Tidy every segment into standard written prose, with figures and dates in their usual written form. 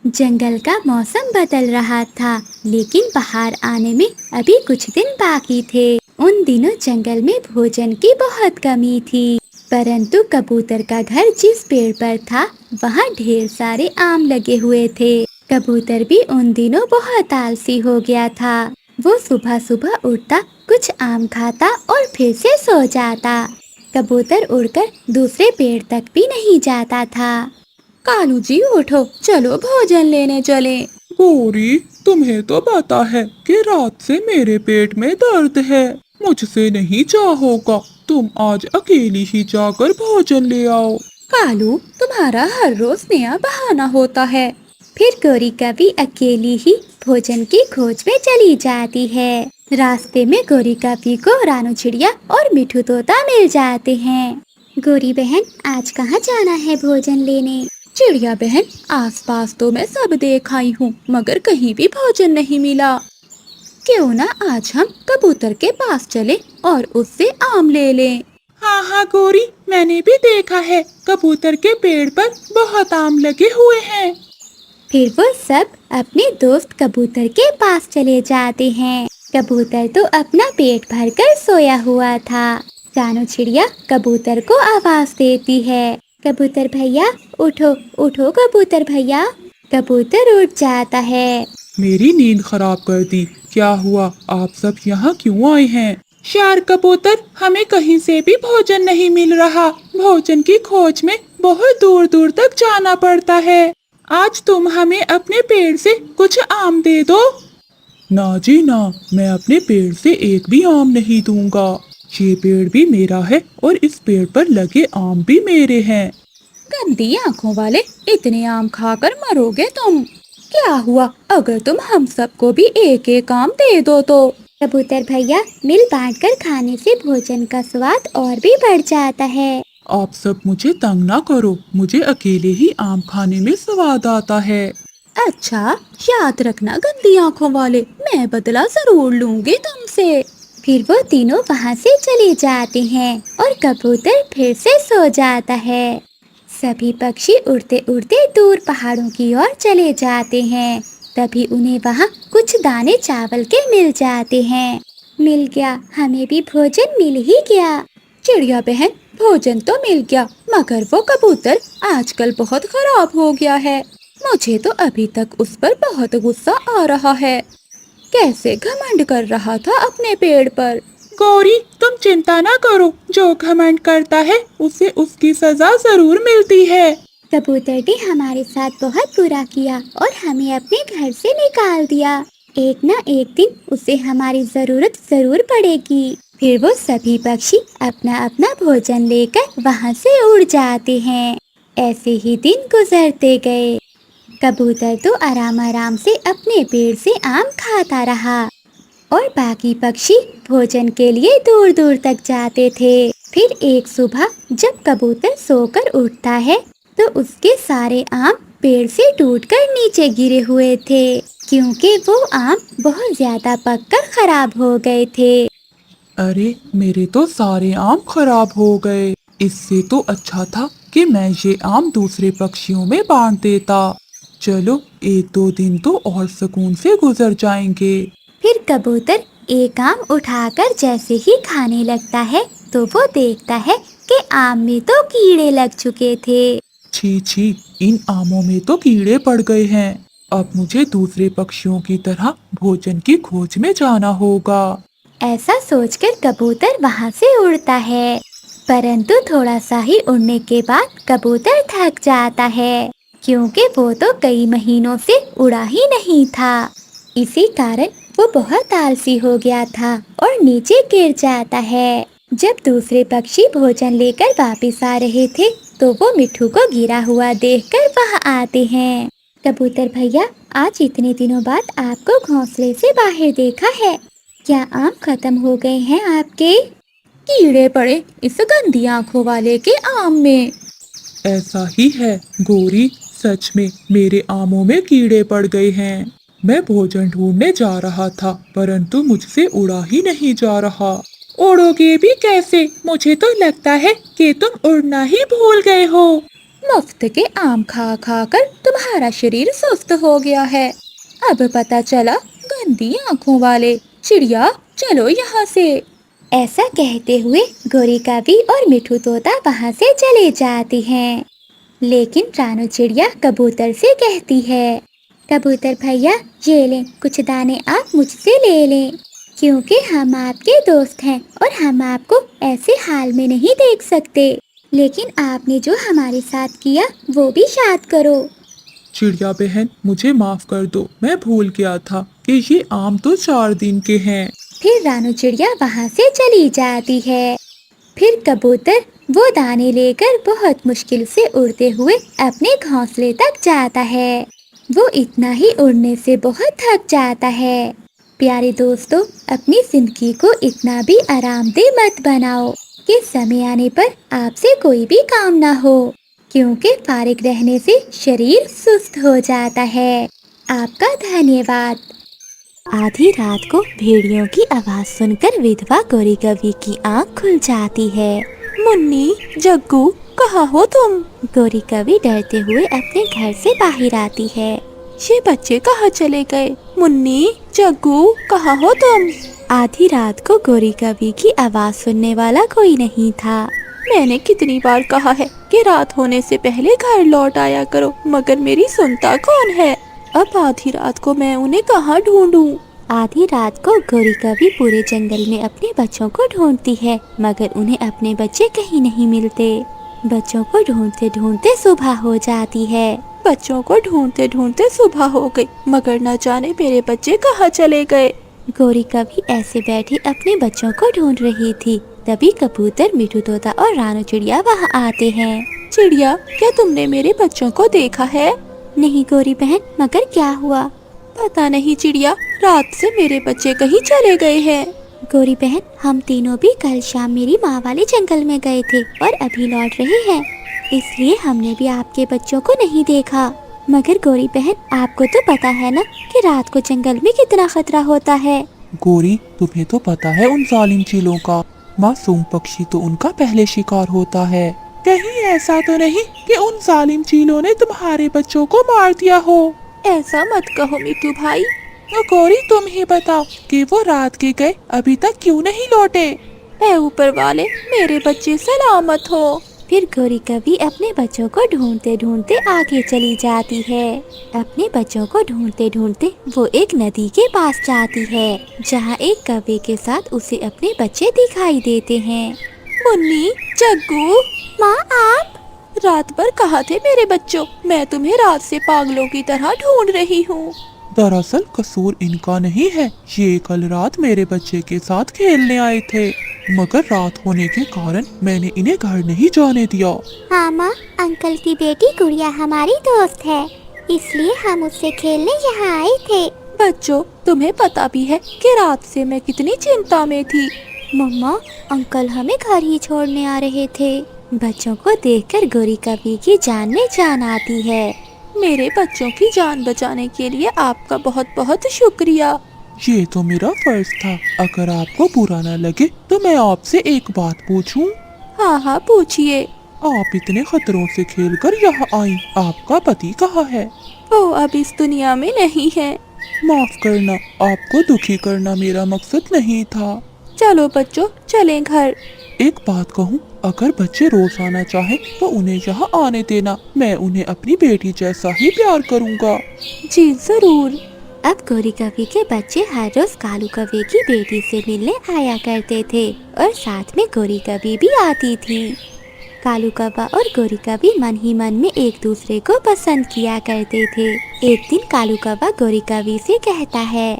जंगल का मौसम बदल रहा था, लेकिन बाहर आने में अभी कुछ दिन बाकी थे। उन दिनों जंगल में भोजन की बहुत कमी थी, परंतु कबूतर का घर जिस पेड़ पर था, वहाँ ढेर सारे आम लगे हुए थे। कबूतर भी उन दिनों बहुत आलसी हो गया था। वो सुबह सुबह उठता, कुछ आम खाता और फिर से सो जाता। कबूतर उड़कर दूसरे पेड़ तक भी नहीं जाता था। कालू जी उठो, चलो भोजन लेने चले। गौरी, तुम्हें तो पता है कि रात से मेरे पेट में दर्द है। मुझसे नहीं जा होगा। तुम आज अकेली ही जाकर भोजन ले आओ। कालू, तुम्हारा हर रोज नया बहाना होता है। फिर गौरी कभी अकेली ही भोजन की खोज में चली जाती है। रास्ते में गौरी कभी को रानू चिड़िया और मिठू तोता मिल जाते हैं। गौरी बहन, आज कहाँ जाना है भोजन लेने? चिड़िया बहन, आसपास तो मैं सब देख आई हूँ, मगर कहीं भी भोजन नहीं मिला। क्यों ना आज हम कबूतर के पास चले और उससे आम ले लें। हाँ हाँ गौरी, मैंने भी देखा है, कबूतर के पेड़ पर बहुत आम लगे हुए हैं। फिर वो सब अपने दोस्त कबूतर के पास चले जाते हैं। कबूतर तो अपना पेट भरकर सोया हुआ था। रानू चिड़िया कबूतर को आवाज देती है, कबूतर भैया उठो, उठो कबूतर भैया। कबूतर उठ जाता है। मेरी नींद खराब कर दी। क्या हुआ? आप सब यहाँ क्यों आए हैं? शार कबूतर, हमें कहीं से भी भोजन नहीं मिल रहा। भोजन की खोज में बहुत दूर दूर तक जाना पड़ता है। आज तुम हमें अपने पेड़ से कुछ आम दे दो। ना जी ना, मैं अपने पेड़ से एक भी आम नहीं दूंगा। ये पेड़ भी मेरा है और इस पेड़ पर लगे आम भी मेरे हैं। गंदी आंखों वाले, इतने आम खाकर मरोगे तुम। क्या हुआ अगर तुम हम सबको भी एक एक आम दे दो तो? कबूतर भैया, मिल बांटकर खाने से भोजन का स्वाद और भी बढ़ जाता है। आप सब मुझे तंग ना करो, मुझे अकेले ही आम खाने में स्वाद आता है। अच्छा, याद रखना गंदी आंखों वाले, मैं बदला जरूर लूंगी तुमसे। फिर वो तीनों वहाँ से चले जाते हैं और कबूतर फिर से सो जाता है। सभी पक्षी उड़ते उड़ते दूर पहाड़ों की ओर चले जाते हैं। तभी उन्हें वहाँ कुछ दाने चावल के मिल जाते हैं। मिल गया, हमें भी भोजन मिल ही गया। चिड़िया बहन, भोजन तो मिल गया, मगर वो कबूतर आजकल बहुत खराब हो गया है। मुझे तो अभी तक उस पर बहुत गुस्सा आ रहा है। कैसे घमंड कर रहा था अपने पेड़ पर। गौरी, तुम चिंता ना करो, जो घमंड करता है उसे उसकी सजा जरूर मिलती है। कबूतर ने हमारे साथ बहुत बुरा किया और हमें अपने घर से निकाल दिया। एक ना एक दिन उसे हमारी जरूरत जरूर पड़ेगी। फिर वो सभी पक्षी अपना अपना भोजन लेकर वहाँ से उड़ जाते हैं। ऐसे ही दिन गुजरते गए। कबूतर तो आराम आराम से अपने पेड़ से आम खाता रहा और बाकी पक्षी भोजन के लिए दूर दूर तक जाते थे। फिर एक सुबह जब कबूतर सोकर उठता है, तो उसके सारे आम पेड़ से टूटकर नीचे गिरे हुए थे, क्योंकि वो आम बहुत ज्यादा पककर खराब हो गए थे। अरे, मेरे तो सारे आम खराब हो गए। इससे तो अच्छा था कि मैं ये आम दूसरे पक्षियों में बांट देता। चलो, एक दो दिन तो और सुकून से गुजर जाएंगे। फिर कबूतर एक आम उठाकर जैसे ही खाने लगता है, तो वो देखता है कि आम में तो कीड़े लग चुके थे। छी छी, इन आमों में तो कीड़े पड़ गए हैं। अब मुझे दूसरे पक्षियों की तरह भोजन की खोज में जाना होगा। ऐसा सोचकर कबूतर वहाँ से उड़ता है, परंतु थोड़ा सा ही उड़ने के बाद कबूतर थक जाता है, क्योंकि वो तो कई महीनों से उड़ा ही नहीं था। इसी कारण वो बहुत आलसी हो गया था और नीचे गिर जाता है। जब दूसरे पक्षी भोजन लेकर वापस आ रहे थे, तो वो मिट्ठू को गिरा हुआ देखकर वहाँ आते हैं। कबूतर भैया, आज इतने दिनों बाद आपको घोंसले से बाहर देखा है। क्या आम खत्म हो गए हैं आपके? कीड़े पड़े इस गंदी आंखों वाले के आम में। ऐसा ही है गौरी, सच में मेरे आमों में कीड़े पड़ गए हैं। मैं भोजन ढूंढने जा रहा था, परंतु मुझसे उड़ा ही नहीं जा रहा। उड़ोगे भी कैसे? मुझे तो लगता है कि तुम उड़ना ही भूल गए हो। मुफ्त के आम खा खा कर तुम्हारा शरीर सुस्त हो गया है। अब पता चला गंदी आंखों वाले। चिड़िया चलो यहाँ से। ऐसा कहते हुए गोरी कवि और मिठू तोता वहाँ से चले जाते हैं। लेकिन रानू चिड़िया कबूतर से कहती है, कबूतर भैया ये लें, कुछ दाने आप मुझसे ले लें, क्योंकि हम आपके दोस्त हैं और हम आपको ऐसे हाल में नहीं देख सकते। लेकिन आपने जो हमारे साथ किया वो भी याद करो। चिड़िया बहन, मुझे माफ कर दो, मैं भूल गया था कि ये आम तो 4 दिन के हैं। फिर रानू चिड़िया वहाँ से चली जाती है। फिर कबूतर वो दाने लेकर बहुत मुश्किल से उड़ते हुए अपने घोंसले तक जाता है। वो इतना ही उड़ने से बहुत थक जाता है। प्यारे दोस्तों, अपनी जिंदगी को इतना भी आरामदेह मत बनाओ कि समय आने पर आपसे कोई भी काम ना हो, क्योंकि फारिग रहने से शरीर सुस्त हो जाता है। आपका धन्यवाद। आधी रात को भेड़ियों की आवाज सुनकर विधवा गोरी कवि की आंख खुल जाती है। मुन्नी, जग्गू, कहाँ हो तुम? गोरी कवि डरते हुए अपने घर से बाहर आती है। ये बच्चे कहाँ चले गए? मुन्नी, जग्गू, कहाँ हो तुम? आधी रात को गोरी कवि की आवाज सुनने वाला कोई नहीं था। मैंने कितनी बार कहा है कि रात होने से पहले घर लौट आया करो, मगर मेरी सुनता कौन है? अब आधी रात को मैं उन्हें कहाँ ढूंढूं? आधी रात को गोरी कवि पूरे जंगल में अपने बच्चों को ढूंढती है, मगर उन्हें अपने बच्चे कहीं नहीं मिलते। बच्चों को ढूंढते ढूंढते सुबह हो जाती है। बच्चों को ढूंढते ढूंढते सुबह हो गई, मगर न जाने मेरे बच्चे कहाँ चले गए। गोरी कवि ऐसे बैठी अपने बच्चों को ढूंढ रही थी। तभी कबूतर, मिठू तोता और रानू चिड़िया वहाँ आते हैं। चिड़िया, क्या तुमने मेरे बच्चों को देखा है? नहीं गोरी बहन, मगर क्या हुआ? पता नहीं चिड़िया, रात से मेरे बच्चे कहीं चले गए हैं। गोरी बहन, हम तीनों भी कल शाम मेरी माँ वाले जंगल में गए थे और अभी लौट रहे हैं, इसलिए हमने भी आपके बच्चों को नहीं देखा। मगर गोरी बहन, आपको तो पता है ना कि रात को जंगल में कितना खतरा होता है। गोरी, तुम्हें तो पता है उन जालिम चीलों का। मासूम पक्षी तो उनका पहले शिकार होता है। कहीं ऐसा तो नहीं कि उन जालिम चीलों ने तुम्हारे बच्चों को मार दिया हो? ऐसा मत कहो मिठू भाई। तो गोरी, तुम ही बताओ कि वो रात के गए अभी तक क्यों नहीं लौटे? ऐ ऊपर वाले, मेरे बच्चे सलामत हो। फिर गोरी कवि अपने बच्चों को ढूंढते ढूंढते आगे चली जाती है। अपने बच्चों को ढूंढते ढूंढते वो एक नदी के पास जाती है, जहाँ एक कौवे के साथ उसे अपने बच्चे दिखाई देते हैं। मुन्नी, जग्गू, माँ, आप रात भर कहाँ थे मेरे बच्चों? मैं तुम्हें रात से पागलों की तरह ढूंढ रही हूँ। दरअसल कसूर इनका नहीं है, ये कल रात मेरे बच्चे के साथ खेलने आए थे, मगर रात होने के कारण मैंने इन्हें घर नहीं जाने दिया। हाँ माँ, अंकल की बेटी गुड़िया हमारी दोस्त है, इसलिए हम उससे खेलने यहाँ आए थे। बच्चों, तुम्हें पता भी है कि रात से मैं कितनी चिंता में थी। मम्मा, अंकल हमें घर ही छोड़ने आ रहे थे। बच्चों को देखकर गोरी कवि की जान में जान आती है। मेरे बच्चों की जान बचाने के लिए आपका बहुत बहुत शुक्रिया। ये तो मेरा फर्ज था। अगर आपको बुरा न लगे तो मैं आपसे एक बात पूछूं? हाँ हाँ, पूछिए। आप इतने खतरों से खेलकर यहाँ आई, आपका पति कहाँ है? वो अब इस दुनिया में नहीं है। माफ करना, आपको दुखी करना मेरा मकसद नहीं था। चलो बच्चों, चलें घर। एक बात कहूँ, अगर बच्चे रोज आना चाहें तो उन्हें यहाँ आने देना, मैं उन्हें अपनी बेटी जैसा ही प्यार करूँगा। जी जरूर। अब गोरी कवि के बच्चे हर रोज कालू कौवे की बेटी से मिलने आया करते थे और साथ में गोरी कवि भी आती थी। कालू कौवा और गोरी कवि मन ही मन में एक दूसरे को पसंद किया करते थे। एक दिन कालू कौवा गोरी कवि से कहता है,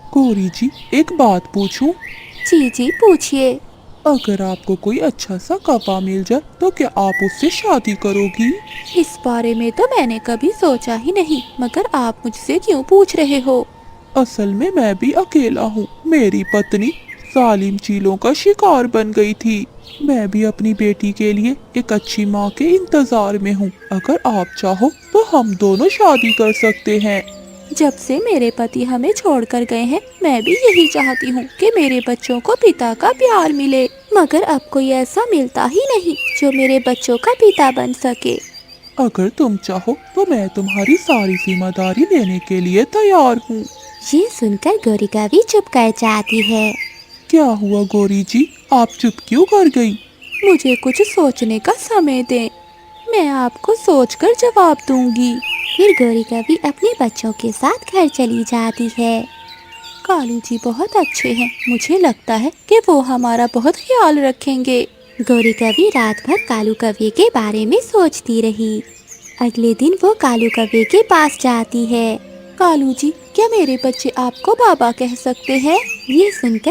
गोरी जी, एक बात पूछूं? जी जी, पूछिए। अगर आपको कोई अच्छा सा कौवा मिल जाए तो क्या आप उससे शादी करोगी? इस बारे में तो मैंने कभी सोचा ही नहीं, मगर आप मुझसे क्यों पूछ रहे हो? असल में मैं भी अकेला हूँ। मेरी पत्नी जालिम चीलों का शिकार बन गई थी। मैं भी अपनी बेटी के लिए एक अच्छी माँ के इंतजार में हूँ। अगर आप चाहो तो हम दोनों शादी कर सकते हैं। जब से मेरे पति हमें छोड़कर गए हैं, मैं भी यही चाहती हूँ कि मेरे बच्चों को पिता का प्यार मिले, मगर अब कोई ऐसा मिलता ही नहीं जो मेरे बच्चों का पिता बन सके। अगर तुम चाहो तो मैं तुम्हारी सारी जिम्मेदारी लेने के लिए तैयार हूँ। ये सुनकर गौरी कवि चुप कर जाती है। क्या हुआ गौरी जी, आप चुप क्यों कर गई? मुझे कुछ सोचने का समय दें, मैं आपको सोचकर जवाब दूंगी। फिर गौरी कवि अपने बच्चों के साथ घर चली जाती है। कालू जी बहुत अच्छे हैं, मुझे लगता है कि वो हमारा बहुत ख्याल रखेंगे। गौरी कवि रात भर कालू कव्वे के बारे में सोचती रही। अगले दिन वो कालू कव्वे के पास जाती है। कालू जी, क्या मेरे बच्चे आपको बाबा कह सकते हैं? ये सुनकर